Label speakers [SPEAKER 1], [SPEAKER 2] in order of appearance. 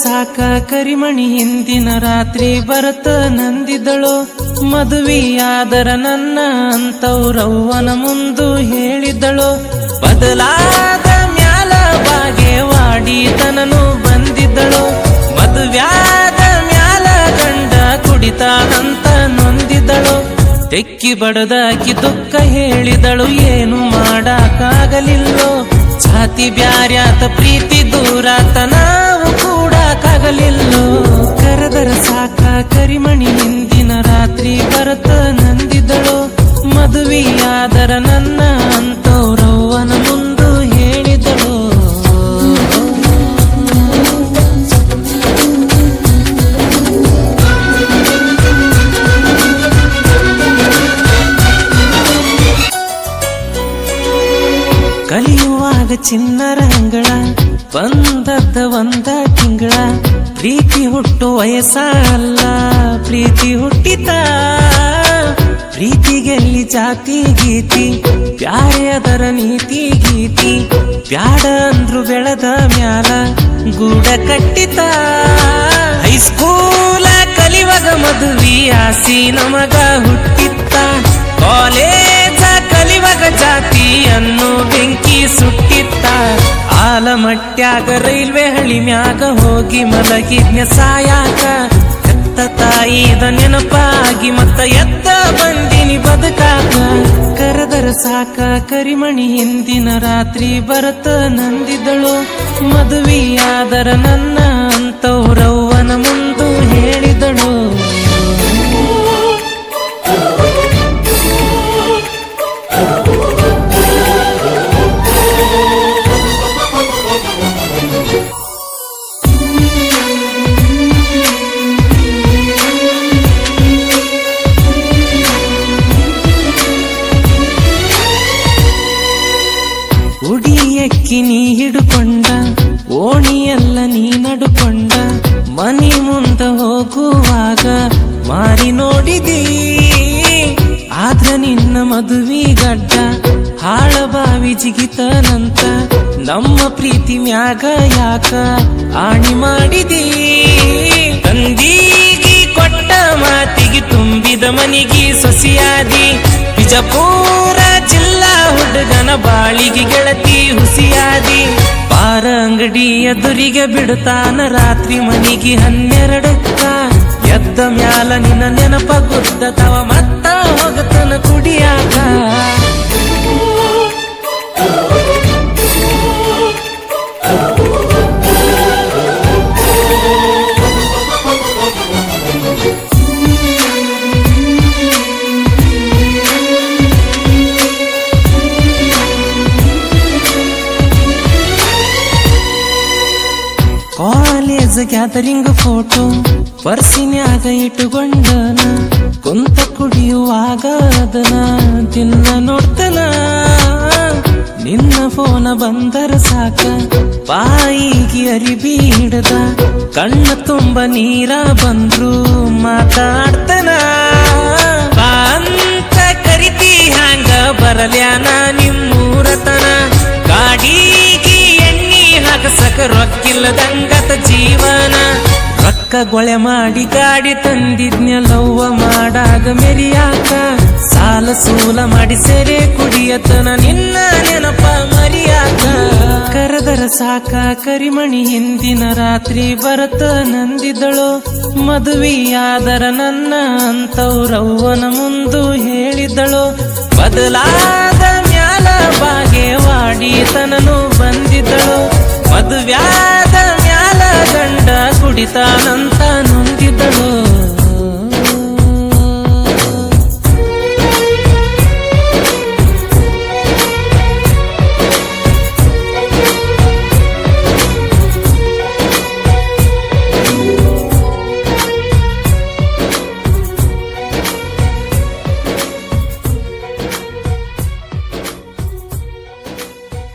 [SPEAKER 1] ಸಾಕ ಕರಿಮಣಿ ಹಿಂದಿನ ರಾತ್ರಿ ಬರತ ನಂದಿದಳು. ಮದುವೆಯಾದರ ನನ್ನ ಅಂತವ್ರವ್ವನ ಮುಂದು ಹೇಳಿದಳು. ಬದಲಾದ ಮ್ಯಾಲ ಬಾಗೇವಾಡಿ ತನನು ಬಂದಿದ್ದಳು. ಮದುವ್ಯಾದ ಮ್ಯಾಲ ಗಂಡ ಕುಡಿತಾನಂತ ನೊಂದಿದ್ದಳು. ತೆಕ್ಕಿ ಬಡದಾಕಿ ದುಃಖ ಹೇಳಿದಳು. ಏನು ಮಾಡಕ್ಕಾಗಲಿಲ್ಲೋ, ಜಾತಿ ಬ್ಯಾರ್ಯಾತ ಪ್ರೀತಿ ದೂರಾತ ನಾವು ಕೂಡಕ್ಕಾಗಲಿಲ್ಲೋ. ಕರೆದರ ಸಾಕ ಕರಿಮಣಿ ಹಿಂದಿನ ರಾತ್ರಿ ಬರತ ನಂದಿದಳು. ಮದುವೆಯಾದರ ನನ್ನ ಅಂತವ್ರವ್ವನ ಮುಂದು ಹೇಳಿದಳು. ಕಲಿಯುವಾಗ ಚಿನ್ನರ ಅಂಗಳ ಬಂದದ್ದ ಒಂದ ತಿಂಗಳ. ಪ್ರೀತಿ ಹುಟ್ಟು ವಯಸ್ಸಲ್ಲ ಪ್ರೀತಿ ಹುಟ್ಟಿತ. ಪ್ರೀತಿಗೆಲ್ಲಿ ಜಾತಿ ಗೀತಿ ಬ್ಯಾರೆ ಅದರ ನೀತಿ ಗೀತಿ. ಬ್ಯಾಡ ಅಂದ್ರು ಬೆಳೆದ ಮ್ಯಾಲ ಗೂಡ ಕಟ್ಟಿತ. ಹೈಸ್ಕೂಲ ಕಲಿವಾಗ ಮದುವೆ ಆಸಿ ನಮಗ ಹುಟ್ಟಿತ್ತ. ಕಾಲೇಜ ಕಲಿವಾಗ ಜಾತಿಯನ್ನು ಬೆಂಕಿ ಸುಟ್ಟಿತ್ತ. ಆಲಮಟ್ಯಾಗ ರೈಲ್ವೆ ಹಳಿ ಮ್ಯಾಗ ಹೋಗಿ ಮಲಗಿದ್ನ ಸಾಯಾಕ. ಎತ್ತ ತಾಯಿದ ನೆನಪಾಗಿ ಮತ್ತ ಎತ್ತ ಬಂದಿನಿ ಬದುಕಾಕ. ಕರೆದರ ಸಾಕ ಕರಿಮಣಿ ಹಿಂದಿನ ರಾತ್ರಿ ಬರತ ನಂದಿದಳು. ಮದುವೆಯಾದರ ನನ್ನ ಅಂತವ್ರವ್ವನ ಮುಂದು ಹೇಳಿದಳು. ಉಡಿಯಕ್ಕಿ ನೀ ಹಿಡುಕೊಂಡ ಓಣಿಯಲ್ಲ ನೀ ನಡುಕೊಂಡ. ಮನಿ ಮುಂದ ಹೋಗುವಾಗ ಮಾರಿ ನೋಡಿದಿ. ಆದ್ರ ನಿನ್ನ ಮದುವೆ ಗಡ್ಡ ಹಾಳಬಾವಿ ಜಿಗಿತನಂತ. ನಮ್ಮ ಪ್ರೀತಿ ಮ್ಯಾಗ ಯಾಕ ಆಣಿ ಮಾಡಿದಿ. ತಂದೀಗಿ ಕೊಟ್ಟ ಮಾತಿಗೆ ತುಂಬಿದ ಮನಿಗಿ ಸೊಸಿಯಾದಿ. ಬಿಜಾಪುರ ಜಿಲ್ಲಾ ಹುಡುಗನ ಬಾಳಿಗೆ ಗೆಳತಿ ಹುಸಿಯಾದಿ. ಪಾರ ಅಂಗಡಿ ಎದುರಿಗೆ ಬಿಡುತ್ತಾನ ರಾತ್ರಿ ಮನಿಗೆ 12ಕ್ಕ. ಎದ್ದ ಮ್ಯಾಲ ನಿನ್ನ ನೆನಪ ಗುದ್ದತವ ಮತ್ತ ಹೋಗತನ ಕುಡಿಯಾಕ. ಕಾಲೇಜ್ ಗ್ಯಾದರಿಂಗ್ ಫೋಟೋ ಪರ್ಸಿನ್ಯಾಗ ಇಟ್ಟುಕೊಂಡನ. ಕುಂತ ಕುಡಿಯುವಾಗ ಅದನ ದಿನ ನೋಡ್ತನ. ನಿನ್ನ ಫೋನ ಬಂದರ ಸಾಕ ಬಾಯಿಗೆ ಅರಿಬಿ ಹಿಡದ. ಕಣ್ಣ ತುಂಬ ನೀರ ಬಂದ್ರು ಮಾತಾಡ್ತನ. ಅಂತ ಕರಿತಿ ಹಂಗ ಬರಲ್ಯಾನ ನಿಮ್ಮೂರತನ. ಗಾಡಿಗೆ ಎಣ್ಣಿ ಹಾಕಸಕ ರೊಕ್ಕಿಲ್ಲದಂಗತ ಜೀವನ. ರೊಕ್ಕ ಗೊಳೆ ಮಾಡಿ ಗಾಡಿ ತಂದಿದ್ನೆಲ್ಲವ್ವ ಮಾಡಾಗ ಮೆರಿಯಾಕ. ಸಾಲ ಸೂಲ ಮಾಡಿ ಸೆರೆ ಕುಡಿಯತನ ನಿನ್ನ ನೆನಪ ಮರಿಯಾಕ. ಕರೆದರ ಸಾಕ ಕರಿಮಣಿ ಹಿಂದಿನ ರಾತ್ರಿ ಬರತ ನಂದಿದಳು. ಮದುವೆಯಾದರ ನನ್ನ ಅಂತವ್ರವ್ವನ ಮುಂದು ಹೇಳಿದಳು. ಬದಲಾದ ಮ್ಯಾಲ ಬಾಗೇವಾಡಿ ತನನು ಬಂದಿದ್ದಳು. ಮದುವ್ಯಾದ ಮ್ಯಾಲ ಗಂಡ ಕುಡಿತಾನಂತ